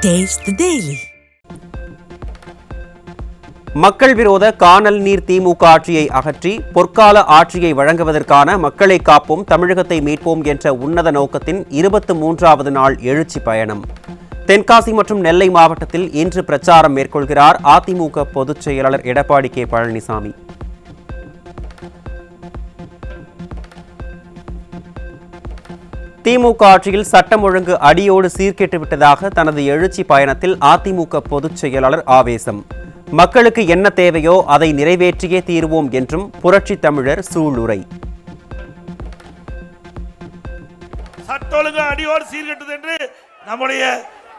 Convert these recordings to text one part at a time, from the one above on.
Taste the Daily. மக்கள் விரோத காணல் நீர் திமுக ஆட்சியை அகற்றி பொற்கால ஆட்சியை வழங்குவதற்கான மக்களை காப்போம் தமிழகத்தை மீட்போம் என்ற உன்னத நோக்கத்தின் 23வது நாள் எழுச்சி பயணம். தென்காசி மற்றும் நெல்லை மாவட்டத்தில் இன்று பிரச்சாரம் மேற்கொள்கிறார் அதிமுக பொதுச் செயலாளர் எடப்பாடி கே பழனிசாமி. திமுக ஆட்சியில் சட்டம் ஒழுங்கு அடியோடு சீர்கெட்டு விட்டதாக தனது எழுச்சி பயணத்தில் அதிமுக பொதுச் செயலாளர் ஆவேசம். மக்களுக்கு என்ன தேவையோ அதை நிறைவேற்றியே தீர்வோம் என்றும் புரட்சி தமிழர் சூளுரை. சட்ட ஒழுங்கு அடியோடு சீர்கெட்டது என்று நம்முடைய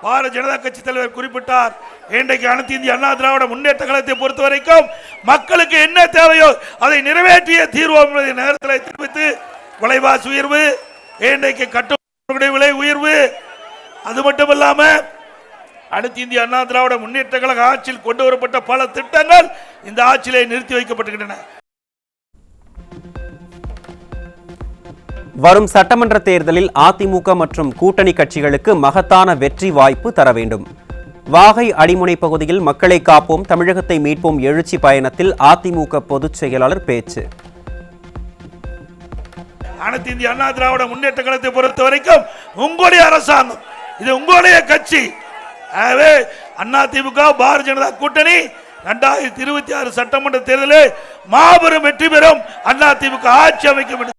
பாரதிய ஜனதா கட்சி தலைவர் குறிப்பிட்டார். இன்றைக்கு அனைத்து இந்திய அண்ணா திராவிட முன்னேற்ற கழகத்தை பொறுத்த வரைக்கும் மக்களுக்கு என்ன தேவையோ அதை நிறைவேற்றிய தீர்வோம் என்பதை நேரத்தில் தெரிவித்து விலைவாசி உயர்வு, இன்றைக்கு கட்டுமான விலை உயர்வு, அது மட்டுமல்லாம அனைத்து இந்திய அண்ணா திராவிட முன்னேற்ற கழக ஆட்சியில் கொண்டு வரப்பட்ட பல திட்டங்கள் இந்த ஆட்சியிலே நிறுத்தி வைக்கப்பட்டுகின்றன. வரும் சட்டமன்ற தேர்தலில் அதிமுக மற்றும் கூட்டணி கட்சிகளுக்கு மகத்தான வெற்றி வாய்ப்பு தர வேண்டும். வாகை அடிமுனை பகுதியில் மக்களை காப்போம் தமிழகத்தை மீட்போம் எழுச்சி பயணத்தில் அதிமுக பொதுச் செயலாளர் பேச்சு. அனைத்து இந்திய அண்ணா திராவிட முன்னேற்ற கழகத்தை பொறுத்த வரைக்கும் உங்களுடைய அரசாங்கம், இது உங்களுடைய கட்சி. ஆகவே அதிமுக பாரதிய ஜனதா கூட்டணி 2026 சட்டமன்ற தேர்தலில் மாபெரும் வெற்றி பெறும். அதிமுக ஆட்சி அமைக்கும்.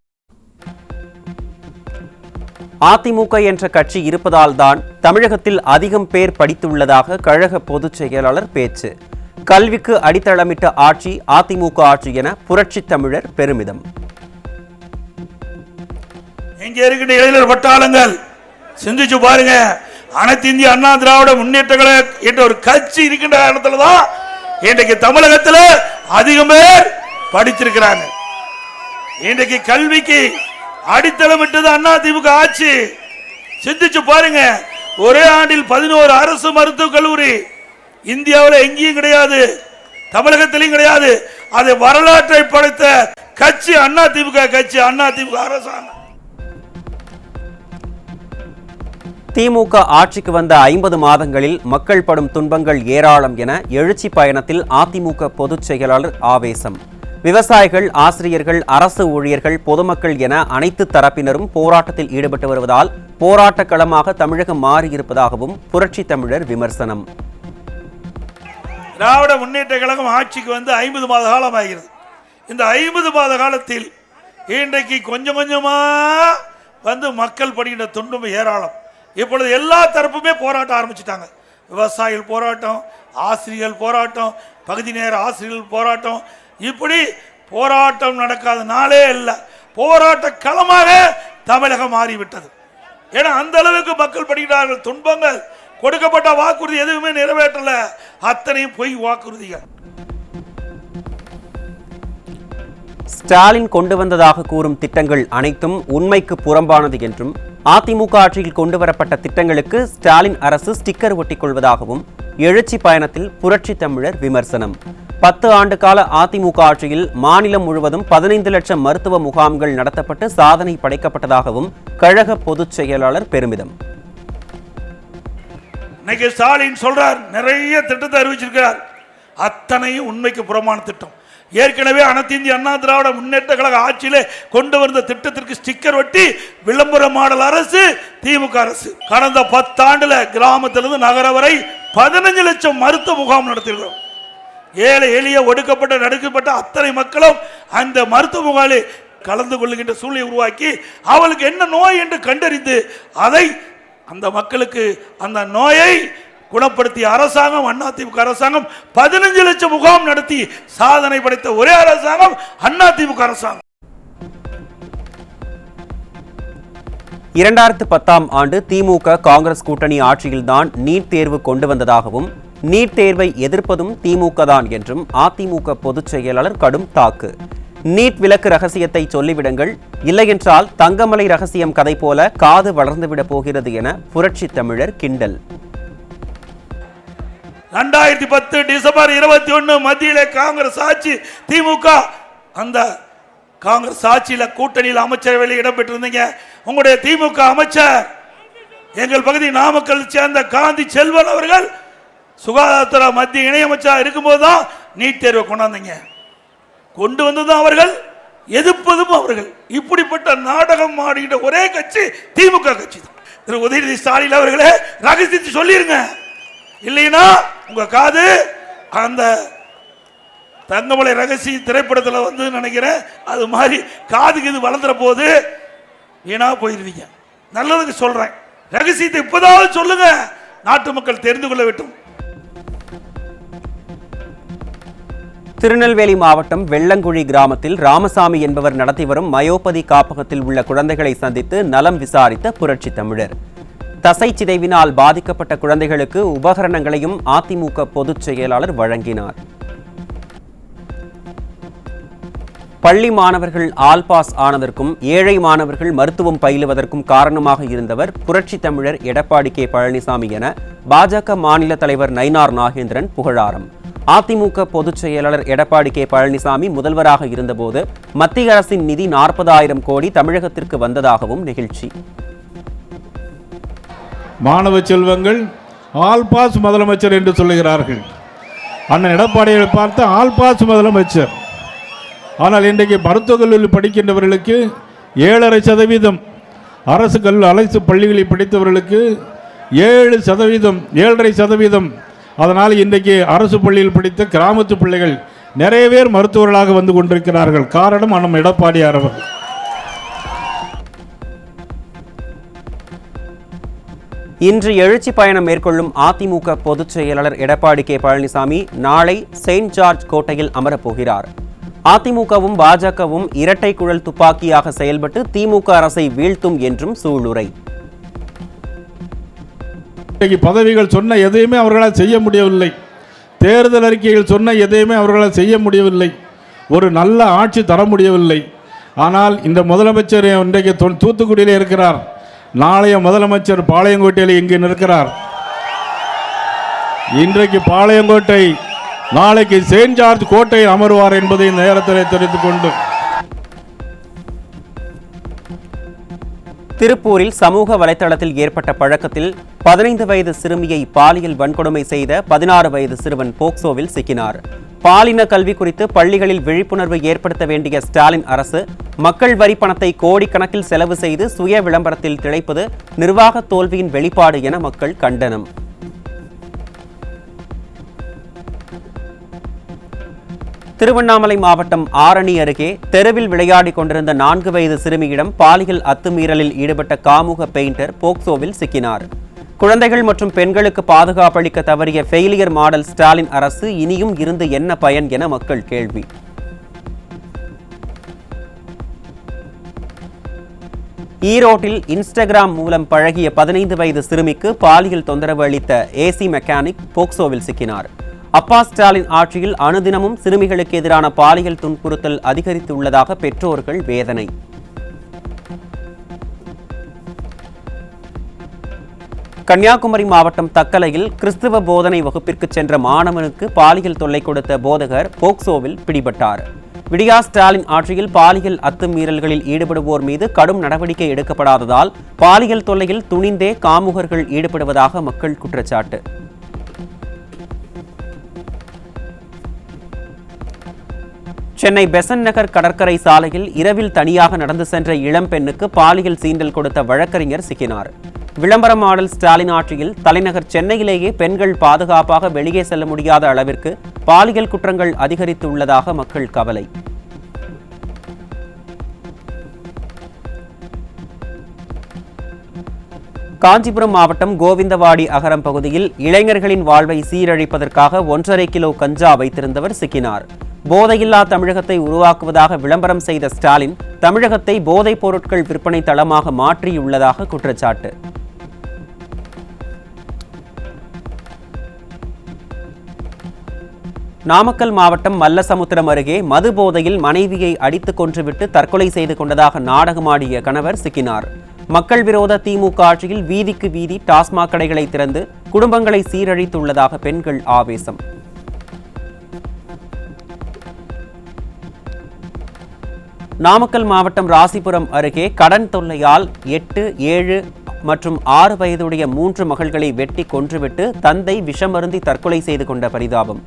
அதிமுக என்ற கட்சி இருப்பதால் தான் தமிழகத்தில் அதிகம் பேர் படித்துள்ளதாக கழக பொதுச் செயலாளர் பேச்சு. கல்விக்கு அடித்தளமிட்ட ஆட்சி அதிமுக ஆட்சி என புரட்சி தமிழர் பெருமிதம். இங்கே இருக்கின்ற இளைஞர் பட்டாளங்கள் சிந்திச்சு பாருங்க. அனைத்து இந்திய அண்ணா திராவிட முன்னேற்ற கழகம் என்ற ஒரு கட்சி இருக்கின்ற காரணத்துல தான் இன்றைக்கு தமிழகத்தில் அதிகம் பேர் படிச்சிருக்கிறாங்க. இன்றைக்கு கல்விக்கு அடித்தளமிட்டது அதிமுக ஆட்சி. சிந்திச்சு பாருங்க. ஒரே ஆண்டில் 11 அரசு மருத்துவக் கல்லூரி இந்தியாவில் எங்கேயும் கிடையாது, தமிழகத்திலும் கிடையாது. அது வரலாற்றை படைத்த கட்சி அதிமுக கட்சி, அதிமுக அரசாங்கம். திமுக ஆட்சிக்கு வந்த 50 மாதங்களில் மக்கள் படும் துன்பங்கள் ஏராளம் என எழுச்சி பயணத்தில் அதிமுக பொதுச் செயலாளர் ஆவேசம். விவசாயிகள், ஆசிரியர்கள், அரசு ஊழியர்கள், பொதுமக்கள் என அனைத்து தரப்பினரும் போராட்டத்தில் ஈடுபட்டு வருவதால் போராட்ட களமாக தமிழகம் மாறியிருப்பதாகவும் புரட்சி தமிழர் விமர்சனம். திராவிட முன்னேற்ற கழகம் ஆட்சிக்கு வந்து 50 மாத காலம் ஆகிறது. இந்த 50 மாத காலத்தில் இன்றைக்கு கொஞ்சம் கொஞ்சமா வந்து மக்கள் படுகின்ற துன்பம் ஏராளம். இப்பொழுது எல்லா தரப்புமே போராட்டம் ஆரம்பிச்சுட்டாங்க. விவசாயிகள் போராட்டம், ஆசிரியர்கள் போராட்டம், பகுதி நேர ஆசிரியர்கள் போராட்டம், இப்படி போராட்டம் நடக்காத நாளே இல்லை. போராட்ட களமாக தமிழகம் மாறிவிட்டது. ஏன்னா அந்த அளவுக்கு மக்கள் படுகிறார்கள். துன்பங்கள், கொடுக்கப்பட்ட வாக்குறுதி எதுவுமே நிறைவேற்றல, அத்தனையும் பொய் வாக்குறுதிகள். ஸ்டாலின் கொண்டு வந்ததாக கூறும் திட்டங்கள் அனைத்தும் உண்மைக்கு புறம்பானது என்றும் அதிமுக ஆட்சியில் கொண்டு வரப்பட்ட திட்டங்களுக்கு ஸ்டாலின் அரசு ஸ்டிக்கர் ஒட்டிக் கொள்வதாகவும் எழுச்சி பயணத்தில் புரட்சி தமிழர் விமர்சனம். 10 ஆண்டு கால அதிமுக ஆட்சியில் மாநிலம் முழுவதும் 15 லட்சம் மருத்துவ முகாம்கள் நடத்தப்பட்டு சாதனை படைக்கப்பட்டதாகவும் கழக பொதுச் செயலாளர் பெருமிதம். இன்னைக்கு ஸ்டாலின் சொல்றார், நிறைய திட்டத்தை அறிவிச்சிருக்கிறார், அத்தனையும் உண்மைக்கு புறமான திட்டம். ஏற்கனவே அனைத்து இந்திய அண்ணா திராவிட முன்னேற்ற கழக ஆட்சியிலே கொண்டு வந்த திட்டத்திற்கு ஸ்டிக்கர் ஒட்டி விளம்பர மாடல் அரசு திமுக அரசு. கடந்த 10 ஆண்டுல கிராமத்திலிருந்து நகர வரை 15 லட்சம் மருத்துவ முகாம் நடத்திருக்கிறோம். ஏழை எளிய ஒடுக்கப்பட்ட நடுக்கப்பட்ட அத்தனை மக்களும் அந்த மருத்துவ முகாமில் கலந்து கொள்ளுகின்ற சூழ்நிலை உருவாக்கி அவளுக்கு என்ன நோய் என்று கண்டறிந்து அதை அந்த மக்களுக்கு அந்த நோயை குணப்படுத்திய அரசாங்கம் அதிமுக அரசாங்கம். 15 லட்சம் முகாம் நடத்தி சாதனை படைத்த ஒரே அரசாங்கம் அதிமுக அரசாங்கம். 2010ஆம் ஆண்டு திமுக காங்கிரஸ் கூட்டணி ஆட்சியில்தான் நீட் தேர்வு கொண்டு வந்ததாகவும் நீட் தேர்வை எதிர்ப்பதும் திமுக தான் என்றும் அதிமுக பொதுச் செயலாளர் கடும் தாக்கு. நீட் விலக்கு ரகசியத்தை சொல்லிவிடுங்கள், இல்லையென்றால் தங்கமலை ரகசியம் கதை போல காது வளர்ந்துவிட போகிறது என புரட்சி தமிழர் கிண்டல். 2010 டிசம்பர் 21 மத்தியிலே காங்கிரஸ் ஆட்சி. திமுக அந்த காங்கிரஸ் ஆட்சியில் கூட்டணியில் அமைச்சரவையில் இடம்பெற்றிருந்தீங்க. உங்களுடைய திமுக அமைச்சர் எங்கள் பகுதி நாமக்கல் சேர்ந்த காந்தி செல்வன் அவர்கள் சுகாதாரத்துறை மத்திய இணையமைச்சராக இருக்கும்போது தான் நீட் தேர்வை கொண்டாந்தீங்க. கொண்டு வந்ததும் அவர்கள், எதிர்ப்பதும் அவர்கள். இப்படிப்பட்ட நாடகம் ஆடுகின்ற ஒரே கட்சி திமுக கட்சி தான். திரு உதயநிதி ஸ்டாலின் அவர்களே, ரகசியத்தை சொல்லிருங்க. இல்லைன்னா உங்க காது அந்த தங்கமலை ரகசிய திரைப்படத்தில் வந்து நினைக்கிறேன், அது மாதிரி காதுக்கு இது வளர்ந்துற போது வீணா போயிருவீங்க. நல்லதுக்கு சொல்றேன், ரகசியத்தை இப்போதாவது சொல்லுங்க, நாட்டு மக்கள் தெரிந்து கொள்ள வேண்டும். திருநெல்வேலி மாவட்டம் வெள்ளங்குழி கிராமத்தில் ராமசாமி என்பவர் நடத்தி வரும் மயோபதி காப்பகத்தில் உள்ள குழந்தைகளை சந்தித்து நலம் விசாரித்த புரட்சி தமிழர். தசை சிதைவினால் பாதிக்கப்பட்ட குழந்தைகளுக்கு உபகரணங்களையும் அதிமுக பொதுச் செயலாளர் வழங்கினார். பள்ளி மாணவர்கள் ஆல் பாஸ் ஆனதற்கும் ஏழை மாணவர்கள் மருத்துவம் பயிலுவதற்கும் காரணமாக இருந்தவர் புரட்சி தமிழர் எடப்பாடி கே பழனிசாமி என பாஜக மாநில தலைவர் நயினார் நாகேந்திரன் புகழாரம். அதிமுக பொதுச் செயலாளர் எடப்பாடி கே பழனிசாமி முதல்வராக இருந்தபோது மத்திய அரசின் நிதி 40,000 கோடி தமிழகத்திற்கு வந்ததாகவும் நிகழ்ச்சி. மாணவ செல்வங்கள் ஆல் பாஸ் முதலமைச்சர் என்று சொல்லுகிறார்கள். அண்ணன் எடப்பாடியை பார்த்து ஆல் பாஸ் முதலமைச்சர். ஆனால் இன்றைக்கு மருத்துவக் கல்லூரியில் படிக்கின்றவர்களுக்கு 7.5%, அரசு பள்ளிகளில் படித்தவர்களுக்கு 7%, 7.5%. அதனால் இன்றைக்கு அரசு பள்ளியில் படித்த கிராமத்து பிள்ளைகள் நிறைய பேர் மருத்துவர்களாக வந்து கொண்டிருக்கிறார்கள். காரணம் நம்ம எடப்பாடியார் அவர்கள். இன்று எழுச்சி பயணம் மேற்கொள்ளும் அதிமுக பொதுச் செயலாளர் எடப்பாடி கே பழனிசாமி நாளை செயின்ட் ஜார்ஜ் கோட்டையில் அமரப்போகிறார். அதிமுகவும் பாஜகவும் இரட்டை குழல் துப்பாக்கியாக செயல்பட்டு திமுக அரசை வீழ்த்தும் என்றும் சூளுரை. பதவிகள் சொன்ன எதையுமே அவர்களால் செய்ய முடியவில்லை. தேர்தல் அறிக்கைகள் சொன்ன எதையுமே அவர்களால் செய்ய முடியவில்லை. ஒரு நல்ல ஆட்சி தர முடியவில்லை. ஆனால் இந்த முதலமைச்சர் இன்றைக்கு தூத்துக்குடியில் இருக்கிறார். நாளைய முதலமைச்சர் பாளையங்கோட்டையில் இங்கு நிற்கிறார். இன்றைக்கு பாளையங்கோட்டை, நாளைக்கு செயின்ட் ஜார்ஜ் கோட்டையில் அமர்வார் என்பதை நேரத்தில் தெரிவித்துக் கொண்டு, திருப்பூரில் சமூக வலைதளத்தில் ஏற்பட்ட பழக்கத்தில் 15 வயது சிறுமியை பாலியல் வன்கொடுமை செய்த 16 வயது சிறுவன் போக்சோவில் சிக்கினார். பாலின கல்வி குறித்து பள்ளிகளில் விழிப்புணர்வு ஏற்படுத்த வேண்டிய ஸ்டாலின் அரசு மக்கள் வரி பணத்தை கோடிக்கணக்கில் செலவு செய்து சுய விளம்பரத்தில் திளைப்பது நிர்வாக தோல்வியின் வெளிப்பாடு என மக்கள் கண்டனம். திருவண்ணாமலை மாவட்டம் ஆரணி அருகே தெருவில் விளையாடிக் கொண்டிருந்த 4 வயது சிறுமியிடம் பாலியல் அத்துமீறலில் ஈடுபட்ட காமுக பெயிண்டர் போக்சோவில் சிக்கினார். குழந்தைகள் மற்றும் பெண்களுக்கு பாதுகாப்பளிக்க தவறிய ஃபெயிலியர் மாடல் ஸ்டாலின் அரசு இனியும் இருந்து என்ன பயன் என மக்கள் கேள்வி. ஈரோட்டில் இன்ஸ்டாகிராம் மூலம் பழகிய 15 வயது சிறுமிக்கு பாலியல் தொந்தரவு அளித்த ஏசி மெக்கானிக் போக்சோவில் சிக்கினார். அப்பா ஸ்டாலின் ஆட்சியில் அனுதினமும் சிறுமிகளுக்கு எதிரான பாலியல் துன்புறுத்தல் அதிகரித்துள்ளதாக பெற்றோர்கள் வேதனை. கன்னியாகுமரி மாவட்டம் தக்கலையில் கிறிஸ்துவ போதனை வகுப்பிற்கு சென்ற மாணவனுக்கு பாலியல் தொல்லை கொடுத்த போதகர் போக்சோவில் பிடிபட்டார். விடியா ஸ்டாலின் ஆட்சியில் பாலியல் அத்துமீறல்களில் ஈடுபடுவோர் மீது கடும் நடவடிக்கை எடுக்கப்படாததால் பாலியல் தொல்லையில் துணிந்தே காமுகர்கள் ஈடுபடுவதாக மக்கள் குற்றச்சாட்டு. சென்னை பெசன்ட் நகர் கடற்கரை சாலையில் இரவில் தனியாக நடந்து சென்ற இளம்பெண்ணுக்கு பாலியல் சீண்டல் கொடுத்த வழக்கறிஞர் சிக்கினார். விளம்பர மாடல் ஸ்டாலின் ஆட்சியில் தலைநகர் சென்னையிலேயே பெண்கள் பாதுகாப்பாக வெளியே செல்ல முடியாத அளவிற்கு பாலியல் குற்றங்கள் அதிகரித்துள்ளதாக மக்கள் கவலை. காஞ்சிபுரம் மாவட்டம் கோவிந்தவாடி அகரம் பகுதியில் இளைஞர்களின் வாழ்வை சீரழிப்பதற்காக 1.5 கிலோ கஞ்சா வைத்திருந்தவர் சிக்கினார். போதையில்லா தமிழகத்தை உருவாக்குவதாக விளம்பரம் செய்த ஸ்டாலின் தமிழகத்தை போதைப் பொருட்கள் விற்பனை தளமாக மாற்றியுள்ளதாக குற்றச்சாட்டு. நாமக்கல் மாவட்டம் மல்லசமுத்திரம் அருகே மது போதையில் மனைவியை அடித்துக் கொன்றுவிட்டு தற்கொலை செய்து கொண்டதாக நாடகமாடிய கணவர் சிக்கினார். மக்கள் விரோத திமுக ஆட்சியில் வீதிக்கு வீதி டாஸ்மாக் கடைகளை திறந்து குடும்பங்களை சீரழித்துள்ளதாக பெண்கள் ஆவேசம். நாமக்கல் மாவட்டம் ராசிபுரம் அருகே கடன் தொல்லையால் 8, 7 மற்றும் 6 வயதுடைய 3 மகள்களை வெட்டி கொன்றுவிட்டு தந்தை விஷமருந்தி தற்கொலை செய்து கொண்ட பரிதாபம்.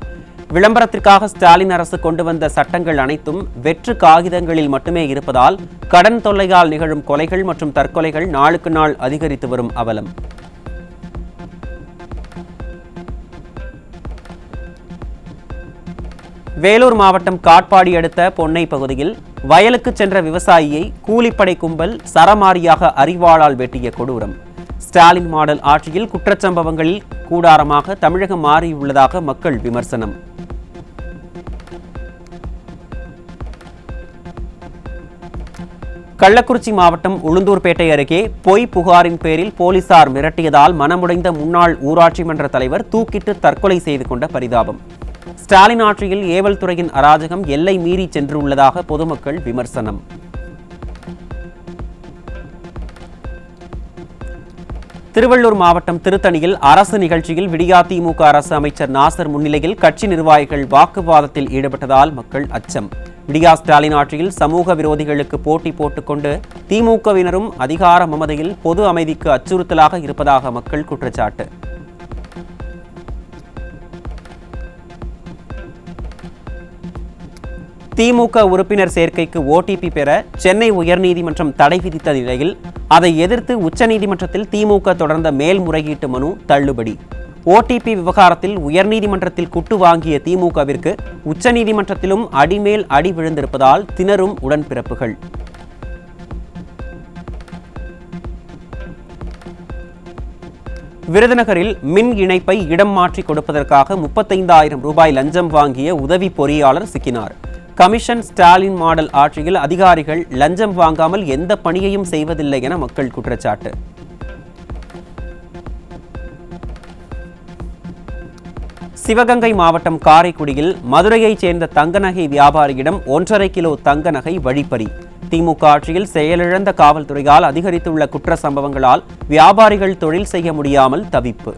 விளம்பரத்திற்காக ஸ்டாலின் அரசு கொண்டு வந்த சட்டங்கள் அனைத்தும் வெற்று காகிதங்களில் மட்டுமே இருப்பதால் கடன் தொல்லையால் நிகழும் கொலைகள் மற்றும் தற்கொலைகள் நாளுக்கு நாள் அதிகரித்து வரும் அவலம். வேலூர் மாவட்டம் காட்பாடி அடுத்த பொன்னை பகுதியில் வயலுக்கு சென்ற விவசாயியை கூலிப்படை கும்பல் சரமாரியாக அரிவாளால் வெட்டிய கொடூரம். ஸ்டாலின் மாடல் ஆட்சியில் குற்றச்சம்பவங்களில் கூடாரமாக தமிழகம் மாறியுள்ளதாக மக்கள் விமர்சனம். கள்ளக்குறிச்சி மாவட்டம் உளுந்தூர்பேட்டை அருகே பொய் புகாரின் பேரில் போலீசார் மிரட்டியதால் மனமுடைந்த முன்னாள் ஊராட்சி மன்ற தலைவர் தூக்கிட்டு தற்கொலை செய்து கொண்ட பரிதாபம். ஸ்டாலின் ஆட்சியில் ஏவல் துறையின் அராஜகம் எல்லை மீறி சென்றுள்ளதாக பொதுமக்கள் விமர்சனம். திருவள்ளூர் மாவட்டம் திருத்தணியில் அரசு நிகழ்ச்சியில் விடியா திமுக அரசு அமைச்சர் நாசர் முன்னிலையில் கட்சி நிர்வாகிகள் வாக்குவாதத்தில் ஈடுபட்டதால் மக்கள் அச்சம். விடியா ஸ்டாலின் ஆட்சியில் சமூக விரோதிகளுக்கு போட்டி போட்டுக்கொண்டு திமுகவினரும் அதிகார மமதையில் பொது அமைதிக்கு அச்சுறுத்தலாக இருப்பதாக மக்கள் குற்றச்சாட்டு. திமுக உறுப்பினர் சேர்க்கைக்கு ஓடிபி பெற சென்னை உயர்நீதிமன்றம் தடை விதித்த நிலையில் அதை எதிர்த்து உச்சநீதிமன்றத்தில் திமுக தொடர்ந்த மேல்முறையீட்டு மனு தள்ளுபடி. ஓடிபி விவகாரத்தில் உயர்நீதிமன்றத்தில் குட்டு வாங்கிய திமுகவிற்கு உச்சநீதிமன்றத்திலும் அடிமேல் அடி விழுந்திருப்பதால் திணறும் உடன்பிறப்புகள். விருதுநகரில் மின் இணைப்பை இடம் மாற்றி கொடுப்பதற்காக 35,000 ரூபாய் லஞ்சம் வாங்கிய உதவி பொறியாளர் சிக்கினார். கமிஷன் ஸ்டாலின் மாடல் ஆட்சியில் அதிகாரிகள் லஞ்சம் வாங்காமல் எந்த பணியையும் செய்வதில்லை என மக்கள் குற்றச்சாட்டு. சிவகங்கை மாவட்டம் காரைக்குடியில் மதுரையைச் சேர்ந்த தங்க நகை வியாபாரியிடம் 1.5 கிலோ தங்க நகை வழிப்பறி. திமுக ஆட்சியில் செயலிழந்த காவல்துறையால் அதிகரித்துள்ள குற்ற சம்பவங்களால் வியாபாரிகள் தொழில் செய்ய முடியாமல் தவிப்பு.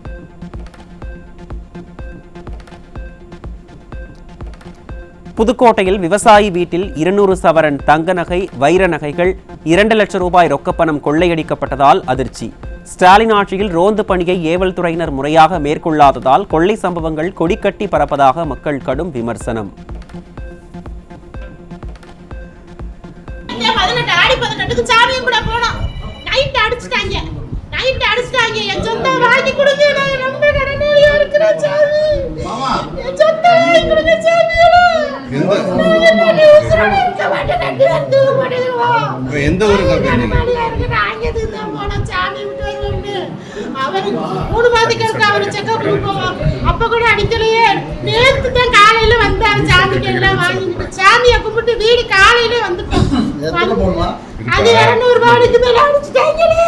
புதுக்கோட்டையில் விவசாயி வீட்டில் 200 சவரன் தங்க நகை வைர நகைகள் 2 லட்சம் ரூபாய் ரொக்கப்பணம் கொள்ளையடிக்கப்பட்டதால் அதிர்ச்சி. ஸ்டாலின் ஆட்சியில் ரோந்து பணியை ஏவல் துறையினர் முறையாக மேற்கொள்ளாததால் கொள்ளை சம்பவங்கள் கொடிக்கட்டி பறப்பதாக மக்கள் கடும் விமர்சனம். எந்த ஊருக்கு அப்ப கூட அடிக்கலையே. நேற்று தான் காலையில வந்தாரு சாமிக்கு எல்லாம் வாங்கிட்டு சாமியை கும்பிட்டு வீடு காலையில வந்துட்டோம். அது 200 ரூபாய்க்கு மேல அடிச்சுட்டாங்களே.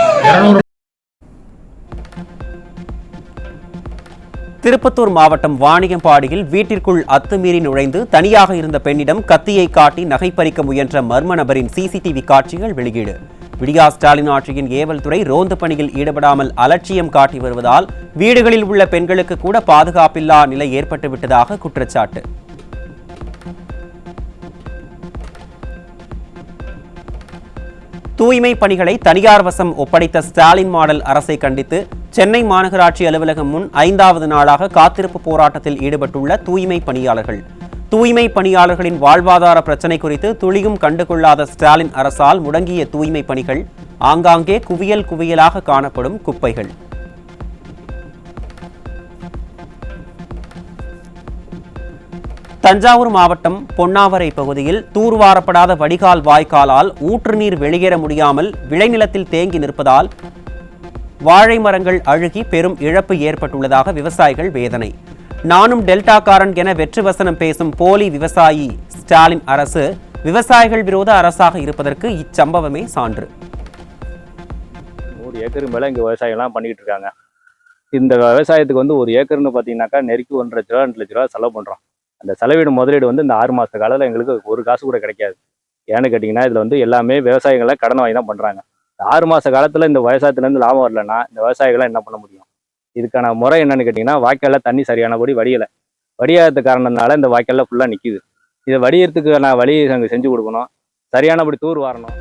திருப்பத்தூர் மாவட்டம் வாணியம்பாடியில் வீட்டிற்குள் அத்துமீறி நுழைந்து தனியாக இருந்த பெண்ணிடம் கத்தியை காட்டி நகை பறிக்க முயன்ற மர்ம நபரின் சிசிடிவி காட்சிகள் வெளியீடு. விடியா ஸ்டாலின் ஆட்சியின் ஏவல் துறை ரோந்து பணியில் ஈடுபடாமல் அலட்சியம் காட்டி வருவதால் வீடுகளில் உள்ள பெண்களுக்கு கூட பாதுகாப்பில்லா நிலை ஏற்பட்டுவிட்டதாக குற்றச்சாட்டு. தூய்மை பணிகளை தனியார் வசம் ஒப்படைத்த ஸ்டாலின் மாடல் அரசை கண்டித்து சென்னை மாநகராட்சி அலுவலகம் முன் 5வது நாளாக காத்திருப்பு போராட்டத்தில் ஈடுபட்டுள்ள தூய்மை பணியாளர்கள். தூய்மை பணியாளர்களின் வாழ்வாதார பிரச்சினை குறித்து துளியும் கண்டுகொள்ளாத ஸ்டாலின் அரசால் முடங்கிய தூய்மை பணிகள், ஆங்காங்கே குவியல் குவியலாக காணப்படும் குப்பைகள். தஞ்சாவூர் மாவட்டம் பொன்னாவரை பகுதியில் தூர்வாரப்படாத வடிகால் வாய்க்காலால் ஊற்று நீர் வெளியேற முடியாமல் விளைநிலத்தில் தேங்கி நிற்பதால் வாழை மரங்கள் அழுகி பெரும் இழப்பு ஏற்பட்டுள்ளதாக விவசாயிகள் வேதனை. நானும் டெல்டாக்காரன் என வெற்று வசனம் பேசும் போலி விவசாயி ஸ்டாலின் அரசு விவசாயிகள் விரோத அரசாக இருப்பதற்கு இச்சம்பவமே சான்று. 100 ஏக்கர் மேலே இங்கே விவசாயம்லாம் பண்ணிக்கிட்டு இருக்காங்க. இந்த விவசாயத்துக்கு வந்து 1 ஏக்கர்னு பார்த்தீங்கன்னாக்கா நெருக்கி 1,50,000 ரூபா 2 லட்ச ரூபா செலவு பண்ணுறோம். அந்த செலவீடு முதலீடு வந்து இந்த 6 மாத காலத்தில் எங்களுக்கு ஒரு காசு கூட கிடைக்காது. ஏன்னு கேட்டிங்கன்னா இதில் வந்து எல்லாமே விவசாயிகளை கடன் வாங்கி தான் பண்ணுறாங்க. 6 மாத காலத்தில் இந்த விவசாயத்துலேருந்து லாபம் வரலன்னா இந்த விவசாயிகளை என்ன பண்ண முடியும்? இதுக்கான முறை என்னன்னு கேட்டிங்கன்னா, வாய்க்காலில் தண்ணி சரியானபடி வடியலை. வடியாத காரணத்தினால இந்த வாய்க்காலில் ஃபுல்லாக நிற்கிது. இதை வடிகிறதுக்கான வழி அங்கே செஞ்சு கொடுக்கணும். சரியானபடி தூர் வாரணும்.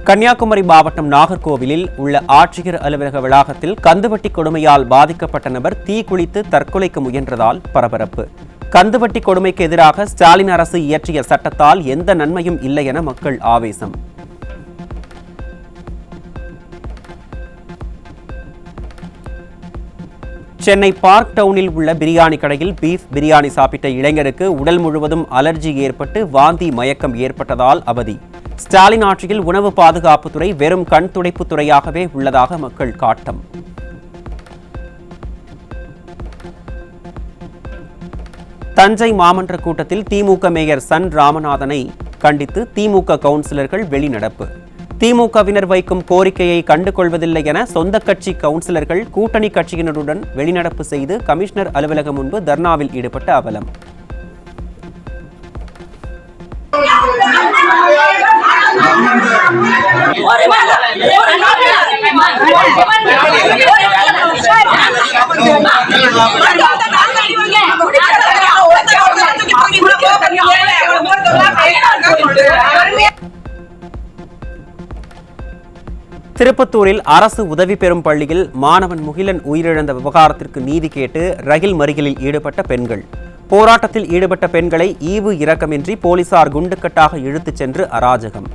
கன்னியாகுமரி மாவட்டம் நாகர்கோவிலில் உள்ள ஆட்சியர் அலுவலக வளாகத்தில் கந்துவட்டி கொடுமையால் பாதிக்கப்பட்ட நபர் தீ குளித்து தற்கொலைக்கு முயன்றதால் பரபரப்பு. கந்துவட்டி கொடுமைக்கு எதிராக ஸ்டாலின் அரசு இயற்றிய சட்டத்தால் எந்த நன்மையும் இல்லை என மக்கள் ஆவேசம். சென்னை பார்க் டவுனில் உள்ள பிரியாணி கடையில் பீஃப் பிரியாணி சாப்பிட்ட இளைஞருக்கு உடல் முழுவதும் அலர்ஜி ஏற்பட்டு வாந்தி மயக்கம் ஏற்பட்டதால் அவதி. ஸ்டாலின் ஆட்சியில் உணவு பாதுகாப்புத்துறை வெறும் கண் துடைப்பு துறையாகவே உள்ளதாக மக்கள் காட்டம். தஞ்சை மாமன்ற கூட்டத்தில் திமுக மேயர் சன் ராமநாதனை கண்டித்து திமுக கவுன்சிலர்கள் வெளிநடப்பு. திமுகவினர் வைக்கும் கோரிக்கையை கண்டுகொள்வதில்லை என சொந்த கட்சி கவுன்சிலர்கள் கூட்டணி கட்சியினருடன் வெளிநடப்பு செய்து கமிஷனர் அலுவலகம் முன்பு தர்ணாவில் ஈடுபட்ட அவலம். திருப்பத்தூரில் அரசு உதவி பெறும் பள்ளியில் மாணவன் முகிலன் உயிரிழந்த விவகாரத்திற்கு நீதி கேட்டு ரயில் மறியலில் ஈடுபட்ட பெண்கள். போராட்டத்தில் ஈடுபட்ட பெண்களை ஈவு இரக்கமின்றி போலீசார் குண்டுக்கட்டாக இழுத்துச் சென்று அராஜகம்.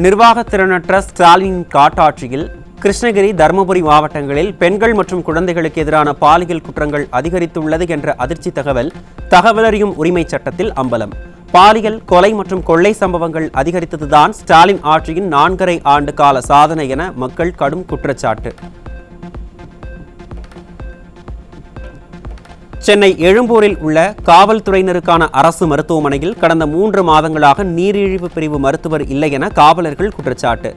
நிர்வாக திறனற்ற ஸ்டாலின் காட்டாட்சியில் கிருஷ்ணகிரி, தருமபுரி மாவட்டங்களில் பெண்கள் மற்றும் குழந்தைகளுக்கு எதிரான பாலியல் குற்றங்கள் அதிகரித்துள்ளது என்ற அதிர்ச்சி தகவலறியும் உரிமை சட்டத்தில் அம்பலம். பாலியல், கொலை மற்றும் கொள்ளை சம்பவங்கள் அதிகரித்ததுதான் ஸ்டாலின் ஆட்சியின் 4.5 ஆண்டு கால சாதனை என மக்கள் கடும் குற்றச்சாட்டு. சென்னை எழும்பூரில் உள்ள காவல்துறையினருக்கான அரசு மருத்துவமனையில் கடந்த 3 மாதங்களாக நீரிழிவு பிரிவு மருத்துவர் இல்லை என காவலர்கள் குற்றச்சாட்டு.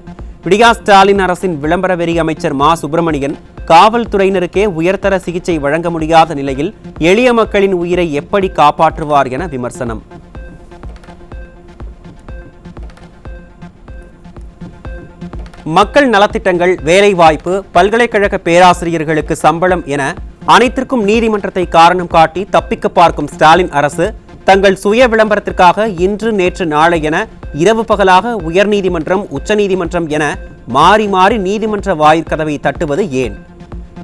விடியா ஸ்டாலின் அரசின் விளம்பர வெறி அமைச்சர் மா சுப்பிரமணியன் காவல்துறையினருக்கே உயர்தர சிகிச்சை வழங்க முடியாத நிலையில் எளிய மக்களின் உயிரை எப்படி காப்பாற்றுவார் என விமர்சனம். மக்கள் நலத்திட்டங்கள், வேலைவாய்ப்பு, பல்கலைக்கழக பேராசிரியர்களுக்கு சம்பளம் என அனைத்திற்கும் நீதிமன்றத்தை காரணம் காட்டி தப்பிக்க பார்க்கும் ஸ்டாலின் அரசு தங்கள் சுய விளம்பரத்திற்காக இன்று, நேற்று, நாளை என இரவு பகலாக உயர்நீதிமன்றம், உச்சநீதிமன்றம் என மாறி மாறி நீதிமன்ற வாயிற்கதவை தட்டுவது ஏன்?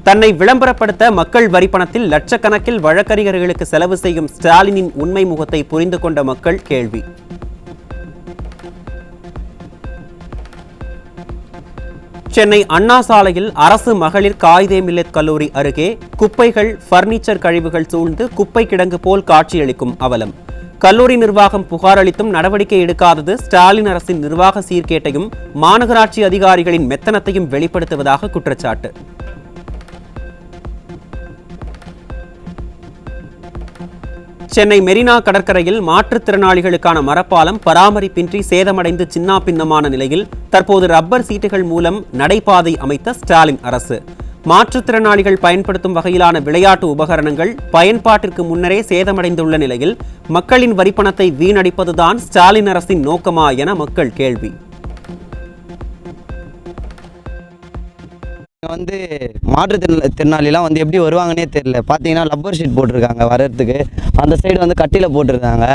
தன்னை விளம்பரப்படுத்த மக்கள் வரிப்பணத்தில் லட்சக்கணக்கில் வழக்கறிஞர்களுக்கு செலவு செய்யும் ஸ்டாலினின் உண்மை முகத்தை புரிந்து கொண்ட மக்கள் கேள்வி. சென்னை அண்ணா சாலையில் அரசு மகளிர் காயிதே மில்லத் கல்லூரி அருகே குப்பைகள், பர்னிச்சர் கழிவுகள் சூழ்ந்து குப்பை கிடங்கு போல் காட்சியளிக்கும் அவலம். கல்லூரி நிர்வாகம் புகார் அளித்தும் நடவடிக்கை எடுக்காதது ஸ்டாலின் அரசின் நிர்வாக சீர்கேட்டையும் மாநகராட்சி அதிகாரிகளின் மெத்தனத்தையும் வெளிப்படுத்துவதாக குற்றச்சாட்டு. சென்னை மெரினா கடற்கரையில் மாற்றுத்திறனாளிகளுக்கான மரப்பாலம் பராமரிப்பின்றி சேதமடைந்து சின்னாபின்னமான நிலையில் தற்போது ரப்பர் சீட்டுகள் மூலம் நடைபாதை அமைத்த ஸ்டாலின் அரசு. மாற்றுத்திறனாளிகள் பயன்படுத்தும் வகையிலான விளையாட்டு உபகரணங்கள் பயன்பாட்டிற்கு முன்னரே சேதமடைந்துள்ள நிலையில் மக்களின் வரிப்பணத்தை வீணடிப்பதுதான் ஸ்டாலின் அரசின் நோக்கமா என மக்கள் கேள்வி. மாற்றுத்திறனாளிலாம் எப்படி வருவாங்கன்னே தெரியல. பார்த்தீங்கன்னா லப்பர் ஷீட் போட்டிருக்காங்க வர்றதுக்கு, அந்த சைடு கட்டியில் போட்டிருக்காங்க.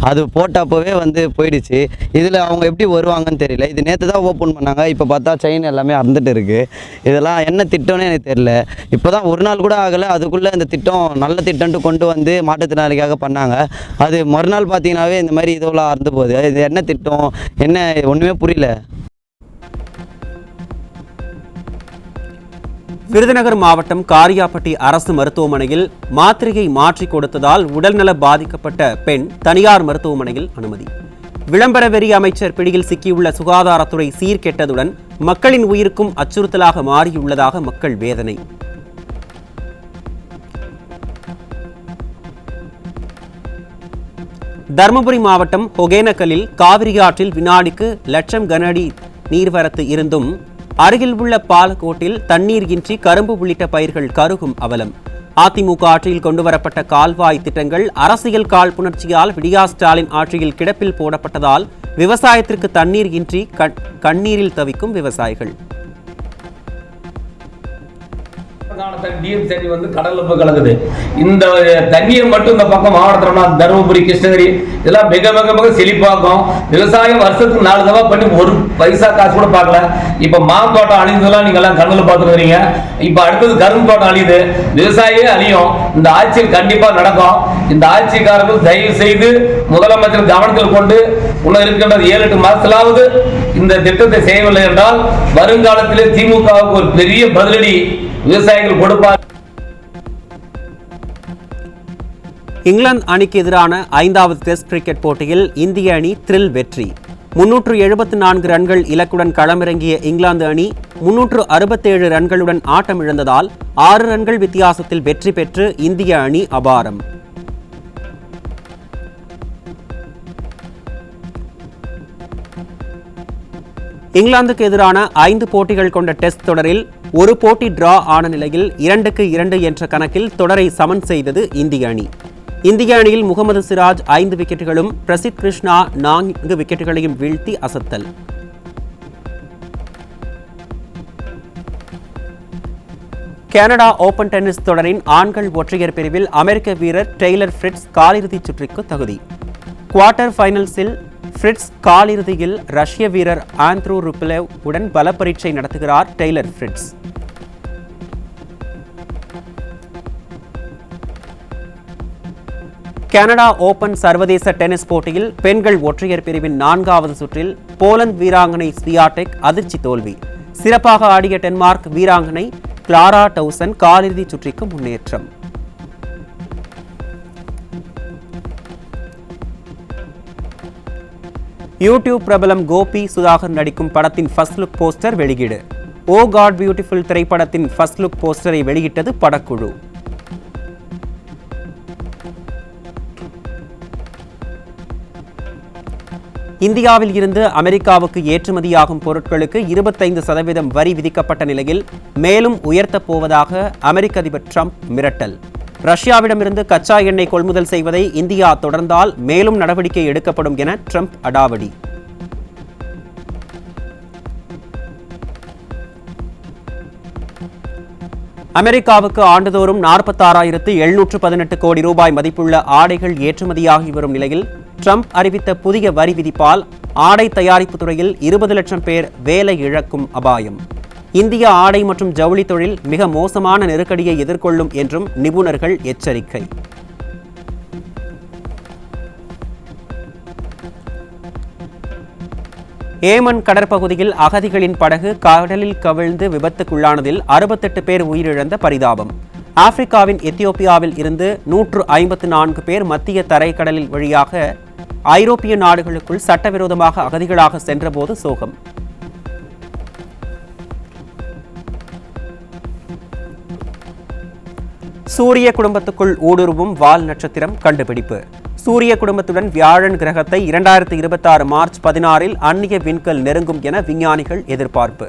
அது போட்டப்போவே போயிடுச்சு. இதில் அவங்க எப்படி வருவாங்கன்னு தெரியல. இது நேற்று தான் ஓப்பன் பண்ணாங்க. இப்போ பார்த்தா செயின் எல்லாமே அறந்துட்டு இருக்குது. இதெல்லாம் என்ன திட்டம்னு எனக்கு தெரியல. இப்போ தான் ஒரு நாள் கூட ஆகலை, அதுக்குள்ளே இந்த திட்டம் நல்ல திட்டம்ட்டு கொண்டு மாற்றுத்திறனாளிக்காக பண்ணாங்க. அது மறுநாள் பார்த்தீங்கன்னாவே இந்த மாதிரி இதெல்லாம் அறந்து போகுது. இது என்ன திட்டம், என்ன ஒன்றுமே புரியல. விருதுநகர் மாவட்டம் காரியாப்பட்டி அரசு மருத்துவமனையில் மாத்திரையை மாற்றி கொடுத்ததால் உடல்நல பாதிக்கப்பட்ட பெண் தனியார் மருத்துவமனையில் அனுமதி. விளம்பர வெறி அமைச்சர் பிடியில் சிக்கியுள்ள சுகாதாரத்துறை சீர்கெட்டதுடன் மக்களின் உயிருக்கும் அச்சுறுத்தலாக மாறியுள்ளதாக மக்கள் வேதனை. தருமபுரி மாவட்டம் ஒகேனக்கலில் காவிரி ஆற்றில் வினாடிக்கு 1,00,000 கன அடி நீர்வரத்து இருந்தும் அருகில் உள்ள பாலக்கோட்டில் தண்ணீர் இன்றி கரும்பு உள்ளிட்ட பயிர்கள் கருகும் அவலம். அதிமுக ஆட்சியில் கொண்டுவரப்பட்ட கால்வாய் திட்டங்கள் அரசியல் காழ்ப்புணர்ச்சியால் விடியா ஸ்டாலின் ஆட்சியில் கிடப்பில் போடப்பட்டதால் விவசாயத்திற்கு தண்ணீர் இன்றி கண்ணீரில் தவிக்கும் விவசாயிகள். நீர் தண்ணி வந்து கடல்ல போய் கலக்குது. இந்த தண்ணியை மட்டும் இந்த பக்கம் மாவட்டத்தில் தருமபுரி, கிருஷ்ணகிரி இதெல்லாம் மிக மிக மிக செழிப்பாக்கும். விவசாயம் வருஷத்துக்கு 4 தடவை பண்ணி ஒரு பைசா காசு கூட பார்க்கல. இப்ப மாந்தோட்டம் அழிந்ததெல்லாம் நீங்க எல்லாம் கண்ணுல பார்த்துருக்கீங்க. இப்ப அடுத்தது கரும்பு தோட்டம் அழியுது, விவசாயியே அழியும். இந்த ஆட்சியில் கண்டிப்பா நடக்கும். இந்த ஆட்சிக்காரர்கள் தயவு செய்து முதலமைச்சர் கவனத்தில் கொண்டு இன்னும் இருக்கின்ற 7-8 மாதத்திலாவது இந்த திட்டத்தை செய்யவில்லை என்றால் வருங்காலத்திலே திமுகவுக்கு ஒரு பெரிய பதிலடி விவசாயிகள் கொடுப்பார். இங்கிலாந்து அணிக்கு எதிரான 5வது டெஸ்ட் கிரிக்கெட் போட்டியில் இந்திய அணி த்ரில் வெற்றி. 374 ரன்கள் இலக்குடன் களமிறங்கிய இங்கிலாந்து அணி 367 ரன்களுடன் ஆட்டமிழந்ததால் 6 ரன்கள் வித்தியாசத்தில் வெற்றி பெற்று இந்திய அணி அபாரம். இங்கிலாந்துக்கு எதிரான 5 போட்டிகள் கொண்ட டெஸ்ட் தொடரில் ஒரு போட்டி டிரா ஆன நிலையில் 2-2 என்ற கணக்கில் தொடரை சமன் செய்தது இந்திய அணி. இந்திய அணியில் முகமது சிராஜ் 5 விக்கெட்டுகளும் பிரசித் கிருஷ்ணா 4 விக்கெட்டுகளையும் வீழ்த்தி அசத்தல். கனடா ஓபன் டென்னிஸ் தொடரின் ஆண்கள் ஒற்றையர் பிரிவில் அமெரிக்க வீரர் டெய்லர் ஃபிரிட்ஸ் காலிறுதிச் சுற்றுக்கு தகுதி. குவார்டர் ஃபைனல்ஸில் ஃபிரிட்ஸ் காலிறுதியில் ரஷ்ய வீரர் ஆண்ட்ரூ ருபிலேவ் உடன் பல பரீட்சை நடத்துகிறார் டெய்லர் ஃபிரிட்ஸ். கனடா ஓபன் சர்வதேச டென்னிஸ் போட்டியில் பெண்கள் ஒற்றையர் பிரிவின் 4வது சுற்றில் போலந்து வீராங்கனை ஸ்வியாடெக் அதிர்ச்சி தோல்வி. சிறப்பாக ஆடிய டென்மார்க் வீராங்கனை கிளாரா டவுசன் காலிறுதி சுற்றிற்கு முன்னேற்றம். யூடியூப் பிரபலம் கோபி சுதாகர் நடிக்கும் படத்தின் ஃபர்ஸ்ட் லுக் போஸ்டர் வெளியீடு. ஓ காட் பியூட்டிஃபுல் திரைப்படத்தின் ஃபர்ஸ்ட் லுக் போஸ்டரை வெளியிட்டது படக்குழு. இந்தியாவில் இருந்து அமெரிக்காவுக்கு ஏற்றுமதியாகும் பொருட்களுக்கு 25% வரி விதிக்கப்பட்ட நிலையில் மேலும் உயர்த்தப் போவதாக அமெரிக்க அதிபர் ட்ரம்ப் மிரட்டல். ரஷ்யாவிடமிருந்து கச்சா எண்ணெய் கொள்முதல் செய்வதை இந்தியா தொடர்ந்தால் மேலும் நடவடிக்கை எடுக்கப்படும் என ட்ரம்ப் அடாவடி. அமெரிக்காவுக்கு ஆண்டுதோறும் 46,718 கோடி ரூபாய் மதிப்புள்ள ஆடைகள் ஏற்றுமதியாகி வரும் நிலையில் ட்ரம்ப் அறிவித்த புதிய வரி விதிப்பால் ஆடை தயாரிப்பு துறையில் 20 லட்சம் பேர் வேலை இழக்கும் அபாயம். இந்திய ஆடை மற்றும் ஜவுளி தொழில் மிக மோசமான நெருக்கடியை எதிர்கொள்ளும் என்றும் நிபுணர்கள் எச்சரிக்கை. ஏமன் கடற்பகுதியில் அகதிகளின் படகு கடலில் கவிழ்ந்து விபத்துக்குள்ளானதில் 68 பேர் உயிரிழந்த பரிதாபம். ஆப்பிரிக்காவின் எத்தியோப்பியாவில் இருந்து 154 பேர் மத்திய தரைக்கடலில் வழியாக ஐரோப்பிய நாடுகளுக்குள் சட்டவிரோதமாக அகதிகளாக சென்றபோது சோகம். சூரிய குடும்பத்துக்குள் ஊடுருவும் வால் நட்சத்திரம் கண்டுபிடிப்பு. சூரிய குடும்பத்துடன் வியாழன் கிரகத்தை 2026 மார்ச் 16 அந்நிய விண்கல் நெருங்கும் என விஞ்ஞானிகள் எதிர்பார்ப்பு.